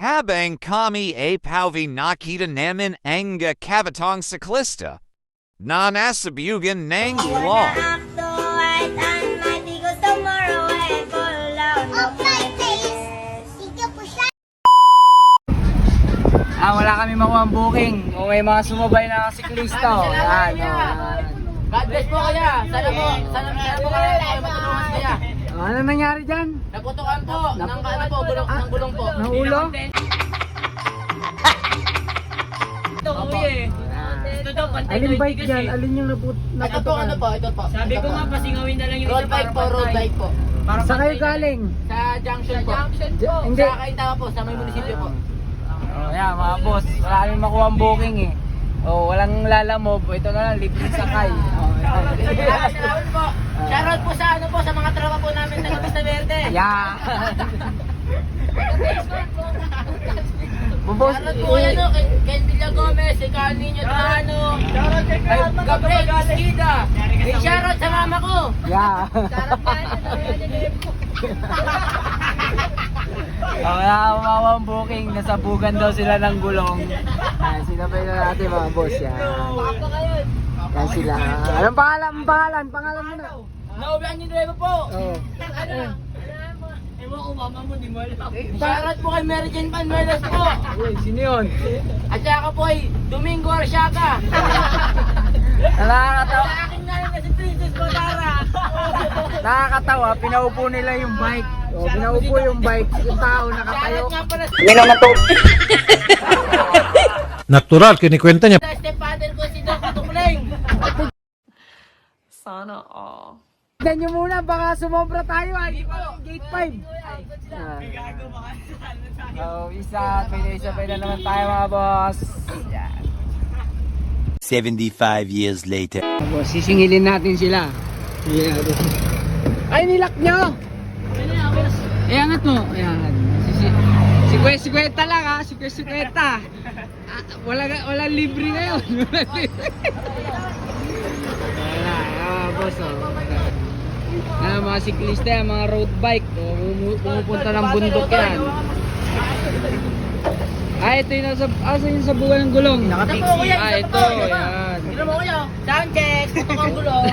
habang kami ay pauwi nakita namin ang kabatang siklista na nasa biyugan ng gulong. Wala kami makuha ang booking. Kung may mga sumabay na siklista, God bless po kaya. Sana po kaya tayo matulungan kaya. Ano nangyari dyan? Naputukan po ng gulong po. Ng ulo? Ito kuya eh. Ito daw pantay. Alin bike dyan? Alin yung Ito po, naputukan? ito po. Sabi ko nga, pasingawin na lang yung Road bike po, road bike po. Saan kayo galing? Sa junction po. Hindi. Sa Kaintawa po, sa may munisipyo po. Yan mga boss, wala kami makuha ang booking eh. Walang lalamob, ito na lang, libre sakay. Salamat po. Shoutout po sa sa mga tropa po namin sa Vista Verde. Yeah. Boss, Shoutout po yan kay Villa Gomez, kay Carl Niño Trano, kay Gabriel Casquida. Kay shoutout sa mama ko. yeah. Wala akong makuha ang booking, nasabugan daw sila ng gulong. Sinabay na natin mga boss yan. Yan sila. Anong pangalan? Pangalan mo na. Nauwian yung driver po. Ewan ko, mama mo, di mo alam. Shoutout po kay Mary Jane Panuelos po. Uy, sino yun? At saka po ay Domingo Arsiaga. Nakakatawa. Sa akin na rin kasi Princess Badara. Nakakatawa, pinaupo nila yung bike. Pinaupo yung bike, yung tao nakatayo. Shoutout nga pala Natural, kinikwenta niya. sa stepfather ko si Doc Tukleng. Sana all. Tignan nyo muna, baka sumobra tayo ay. Gate 5. Isa pa na naman tayo mga boss. Yan. 75 years later. Boss, sisingilin natin sila. Ay, nilak nyo! Eh, angat mo. Ayan. Si Kwenta lang ha. Si Kwenta. Wala libre ngayon. Boss, mga siklista yan, mga road bike. Pumupunta ng bundok yan. Ito yung yung sabugan ng gulong. Nakapixie. Ito. Yan. Tignan mo kuya. Sound check. Ito ang gulong.